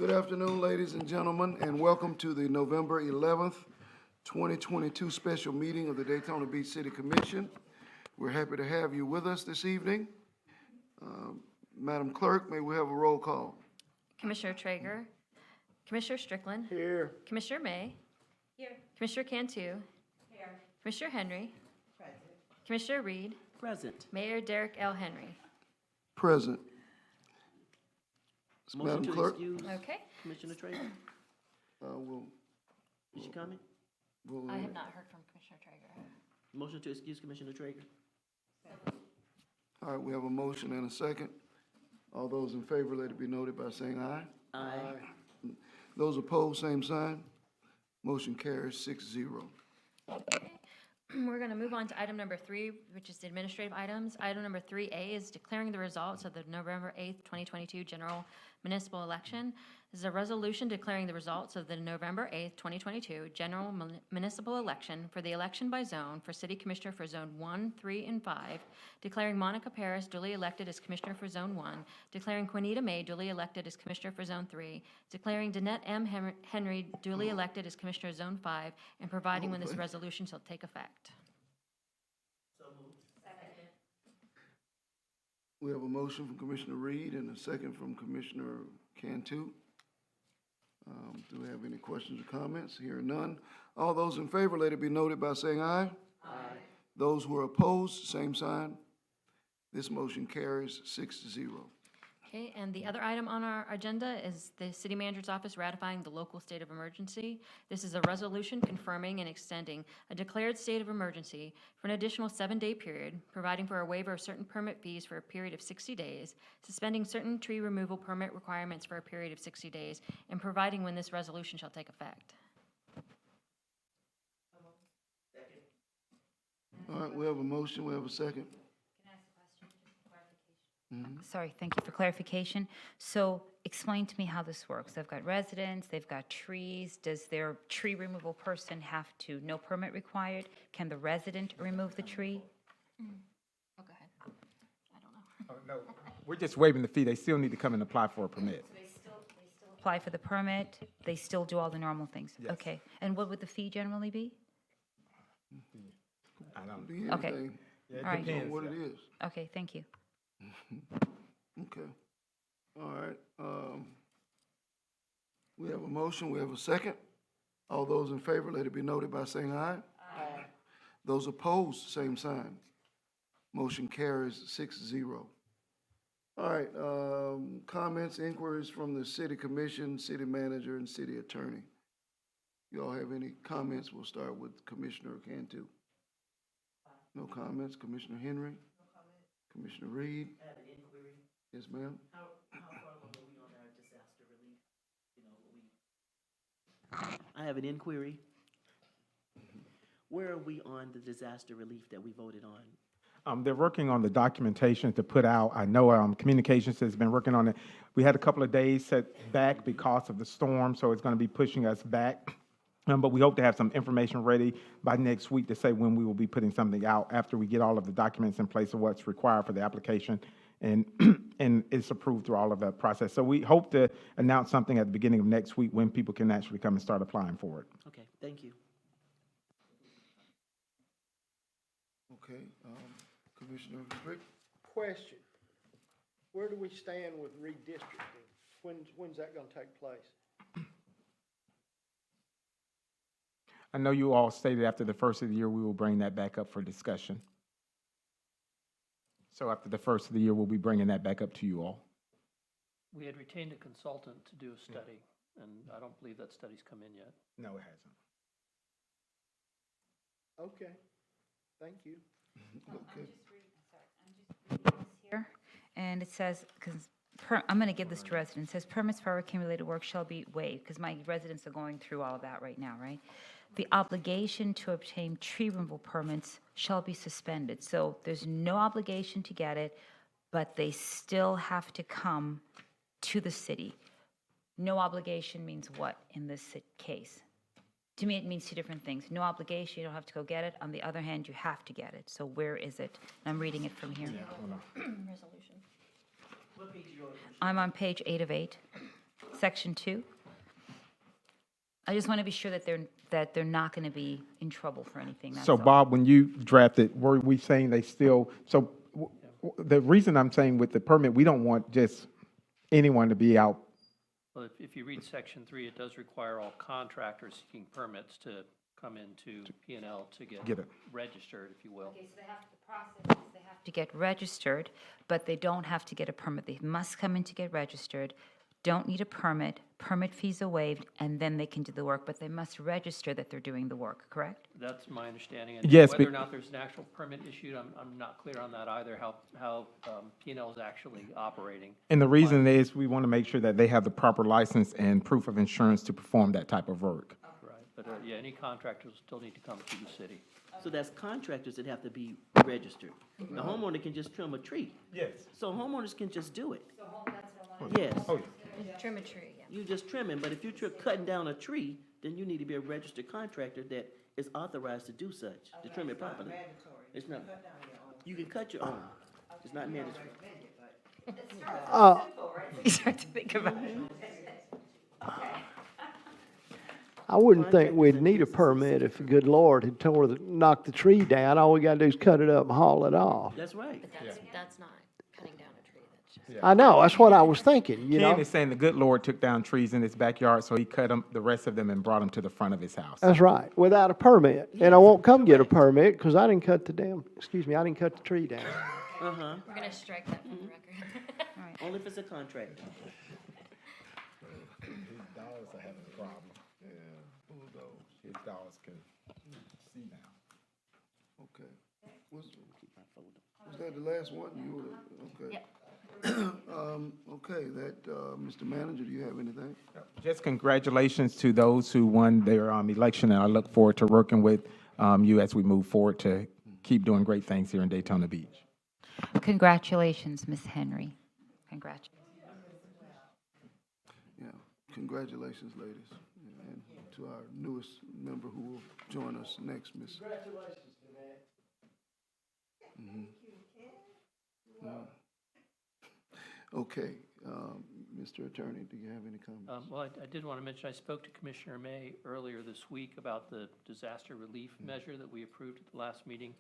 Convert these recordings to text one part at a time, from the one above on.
Good afternoon, ladies and gentlemen, and welcome to the November 11th, 2022 special meeting of the Daytona Beach City Commission. We're happy to have you with us this evening. Madam Clerk, may we have a roll call? Commissioner Traeger, Commissioner Strickland, Here. Commissioner May, here. Commissioner Cantu, here. Commissioner Henry, present. Commissioner Reed, Present. Mayor Derek L. Henry. Present. Motion Madam to Clerk? excuse Okay. Commissioner Traeger. Is she coming? I have not heard from Commissioner Traeger. Motion to excuse Commissioner Traeger. All right, we have a motion and a second. All those in favor, let it be noted by saying aye. Aye. Those opposed, same sign. Motion carries 6-0. We're going to move on to item number 3, which is the administrative items. Item number 3A is declaring the results of the November 8th, 2022 general municipal election. This is a resolution declaring the results of the November 8th, 2022 general municipal election for the election by zone for City Commissioner for Zone 1, 3, and 5, declaring Monica Paris duly elected as Commissioner for Zone 1, declaring Quinita May duly elected as Commissioner for Zone 3, declaring Danette M. Henry duly elected as Commissioner of Zone 5, and providing when this resolution shall take effect. We have a motion from Commissioner Reed and a second from Commissioner Cantu. Do we have any questions or comments? Hearing none. All those in favor, let it be noted by saying aye. Aye. Those who are opposed, same sign. This motion carries 6-0. Okay, and the other item on our agenda is the City Manager's Office ratifying the local state of emergency. This is a resolution confirming and extending a declared state of emergency for an additional 7-day period, providing for a waiver of certain permit fees for a period of 60 days, suspending certain tree removal permit requirements for a period of 60 days, and providing when this resolution shall take effect. All right, we have a motion, we have a second. Sorry, thank you for clarification. So explain to me how this works. They've got residents, they've got trees. Does their tree removal person have to, no permit required? Can the resident remove the tree? Oh, go ahead. I don't know. Oh, no, we're just waiving the fee. They still need to come and apply for a permit. They still apply for the permit, they still do all the normal things? Yes. Okay, and what would the fee generally be? I don't. Be Okay. anything, Yeah, it All right. depends on depends. what it is. Okay, thank you. Okay. All right. We have a motion, we have a second. All those in favor, let it be noted by saying aye. Aye. Those opposed, same sign. Motion carries 6-0. All right, comments, inquiries from the city commission, city manager, and city attorney. You all have any comments? We'll start with Commissioner Cantu. No comments. Commissioner Henry? No comment. Commissioner Reed? I have an inquiry. Yes, ma'am. How far along are we on our disaster relief? I have an inquiry. Where are we on the disaster relief that we voted on? They're working on the documentation to put out. I know Communications has been working on it. We had a couple of days set back because of the storm, so it's going to be pushing us back. But we hope to have some information ready by next week to say when we will be putting something out after we get all of the documents in place of what's required for the application and and it's approved through all of that process. So we hope to announce something at the beginning of next week when people can actually come and start applying for it. Okay, thank you. Okay, Commissioner Strick? Question, where do we stand with redistricting? When's that gonna take place? I know you all stated after the first of the year, we will bring that back up for discussion. So after the first of the year, we'll be bringing that back up to you all. We had retained a consultant to do a study, and I don't believe that study's come in yet. No, it hasn't. Okay, thank you. Okay. Here, and it says, because I'm going to give this to residents, it says permits for hurricane-related work shall be waived, because my residents are going through all of that right now, right? The obligation to obtain tree removal permits shall be suspended. So there's no obligation to get it, but they still have to come to the city. No obligation means what in this case? To me, it means two different things. No obligation, you don't have to go get it. On the other hand, you have to get it. So where is it? And I'm reading it from here. Resolution. What page are you on? I'm on page 8 of 8. section 2. I just want to be sure that they're not going to be in trouble for anything, that's So all. Bob, when you drafted, were we saying they still, so the reason I'm saying with the permit, we don't want just anyone to be out. Well, if you read section 3, it does require all contractors seeking permits to come into P&L to get Get it. registered, if you will. Okay, so the process is they have to get registered, but they don't have to get a permit. They must come in to get registered, don't need a permit fees are waived, and then they can do the work, but they must register that they're doing the work, correct? That's my understanding. And Yes, whether but- or not there's an actual permit issued, I'm not clear on that either, how P&L is actually operating. And the reason is we want to make sure that they have the proper license and proof of insurance to perform that type of work. Right, but yeah, any contractors still need to come through the city. So that's contractors that have to be registered. The homeowner can just trim a tree. Yes. So homeowners can just do it. Yes, Trim a tree, yeah. you just trimming, but if you're cutting down a tree, then you need to be a registered contractor that is authorized to do such, to trim it properly. It's not, you can cut your own, it's not mandatory. You start to think about it. I wouldn't think we'd need a permit if the good Lord had knocked the tree down. All we gotta do is cut it up and haul it off. That's right. That's not cutting down a tree, that's just. I know, that's what I was thinking, you Ken know? is saying the good Lord took down trees in his backyard, so he cut them, the rest of them, and brought them to the front of his house. That's right, without a permit. And I won't come get a permit, because I didn't cut the tree down. Uh-huh, We're gonna strike that from the record. only if it's a contractor. His dogs are having a problem. Yeah, his dogs can see now. Okay. Was that the last one? You were, okay. Yep. Okay, Mr. Manager, do you have anything? Just congratulations to those who won their election, and I look forward to working with you as we move forward to keep doing great things here in Daytona Beach. Congratulations, Ms. Henry. Congratulations. Yeah, congratulations, ladies, and to our newest member who will join us next, Miss. Congratulations, Jeanette. Okay, Mr. Attorney, do you have any comments? Well, I did want to mention, I spoke to Commissioner May earlier this week about the disaster relief measure that we approved at the last meeting.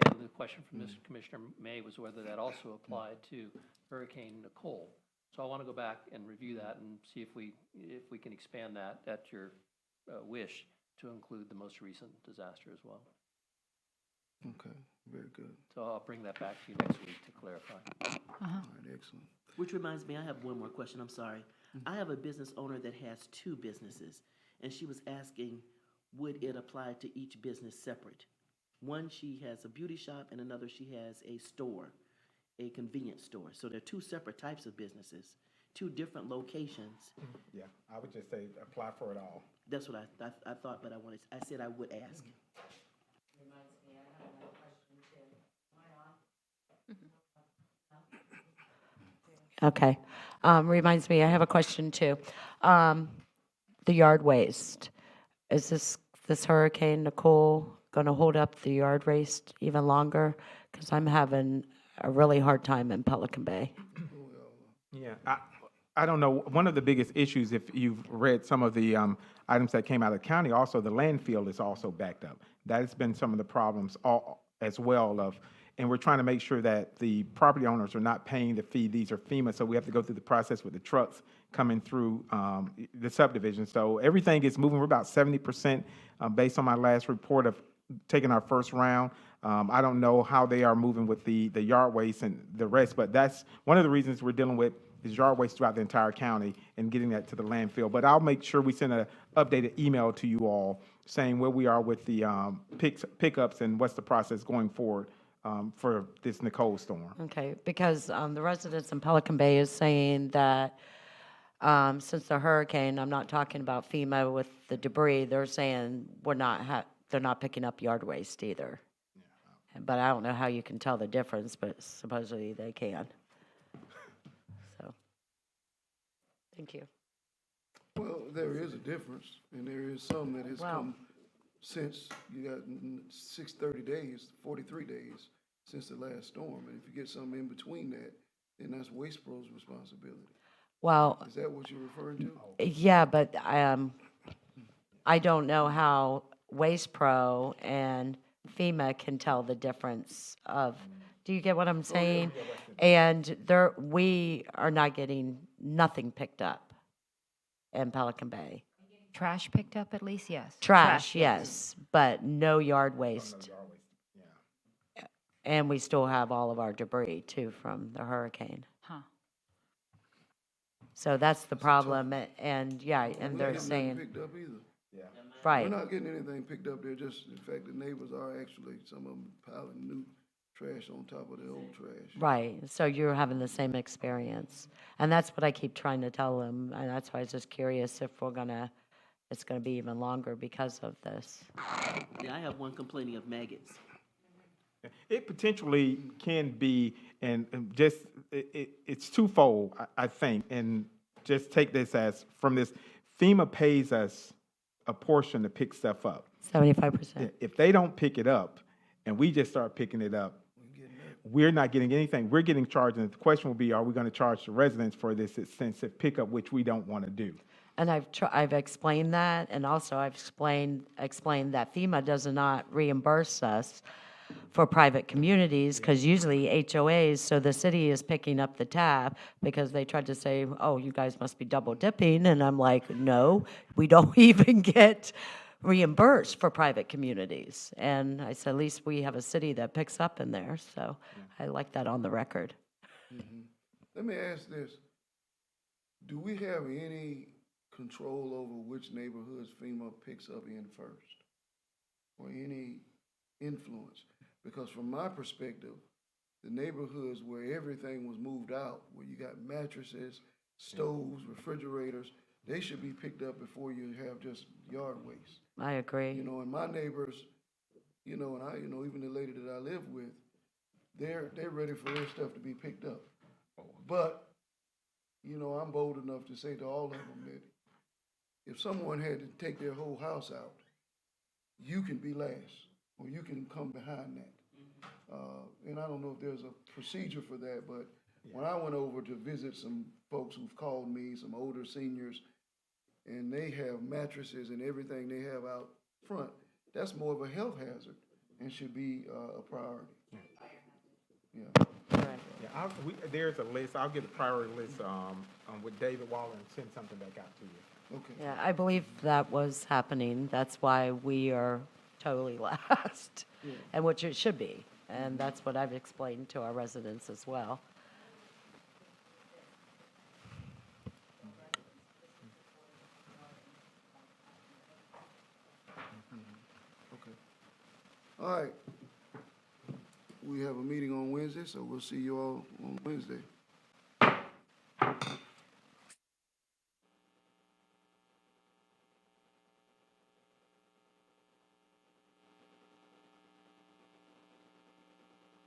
And the question from Commissioner May was whether that also applied to Hurricane Nicole. So I want to go back and review that and see if we can expand that at your wish to include the most recent disaster as well. Okay, very good. So I'll bring that back to you next week to clarify. All right, excellent. Which reminds me, I have one more question, I'm sorry. I have a business owner that has 2 businesses, and she was asking, would it apply to each business separate? One, she has a beauty shop, and another, she has a store, a convenience store. So they're 2 separate types of businesses, 2 different locations. Yeah, I would just say apply for it all. That's what I thought, but I said I would ask. Okay. Reminds me, I have a question too. The yard waste. Is this Hurricane Nicole going to hold up the yard waste even longer? Because I'm having a really hard time in Pelican Bay. Yeah, I don't know. One of the biggest issues, if you've read some of the items that came out of the county, also the landfill is also backed up. That has been some of the problems as well and we're trying to make sure that the property owners are not paying the fee. These are FEMA, so we have to go through the process with the trucks coming through the subdivision. So everything is moving. We're about 70% based on my last report of taking our first round. I don't know how they are moving with the yard waste and the rest, but that's one of the reasons we're dealing with is yard waste throughout the entire county and getting that to the landfill. But I'll make sure we send an updated email to you all saying where we are with the pickups and what's the process going forward for this Nicole storm. Okay, because the residents in Pelican Bay is saying that since the hurricane, I'm not talking about FEMA with the debris, they're saying they're not picking up yard waste either. But I don't know how you can tell the difference, but supposedly they can. So, thank you. Well, there is a difference, and there is some that has Wow. come since you got 30 days, 43 days since the last storm. And if you get something in between that, then that's Waste Pro's responsibility. Well, Is that what you're referring to? yeah, but I don't know how Waste Pro and FEMA can tell the difference of, do you get what I'm saying? And we are not getting nothing picked up in Pelican Bay. Trash picked up at least, yes. Trash, yes, but no yard waste. And we still have all of our debris too from the hurricane. Huh. So that's the problem, and yeah, and We're they're not getting nothing saying, picked up either. We're right, not getting anything picked up there, just, in fact, the neighbors are actually, some of them piling new trash on top of the old trash. right, so you're having the same experience. And that's what I keep trying to tell them, and that's why I was just curious if it's gonna be even longer because of this. Yeah, I have one complaining of maggots. It potentially can be, and just, it's twofold, I think, and just take this as, from this, FEMA pays us a portion to pick stuff up. 75%. If they don't pick it up, and we just start picking it up, we're not getting anything. We're getting charged, and the question will be, are we gonna charge the residents for this extensive pickup, which we don't wanna do? And I've explained that, and also I've explained that FEMA does not reimburse us for private communities, because usually HOAs, so the city is picking up the tab, because they tried to say, oh, you guys must be double dipping, and I'm like, no, we don't even get reimbursed for private communities. And I said, at least we have a city that picks up in there, so I like that on the record. Let me ask this. Do we have any control over which neighborhoods FEMA picks up in first? Or any influence? Because from my perspective, the neighborhoods where everything was moved out, where you got mattresses, stoves, refrigerators, they should be picked up before you have just yard waste. I agree. You know, and my neighbors, you know, and even the lady that I live with, they're ready for their stuff to be picked up. But, you know, I'm bold enough to say to all of them that if someone had to take their whole house out, you can be last, or you can come behind that. And I don't know if there's a procedure for that, but when I went over to visit some folks who've called me, some older seniors, and they have mattresses and everything they have out front, that's more of a health hazard and should be a priority. Yeah. Correct. Yeah, there's a list, I'll get a priority list, with David Waller and send something back out to you. Okay. Yeah, I believe that was happening. That's why we are totally last, and which it should be. And that's what I've explained to our residents as well. All right. We have a meeting on Wednesday, so we'll see you all on Wednesday.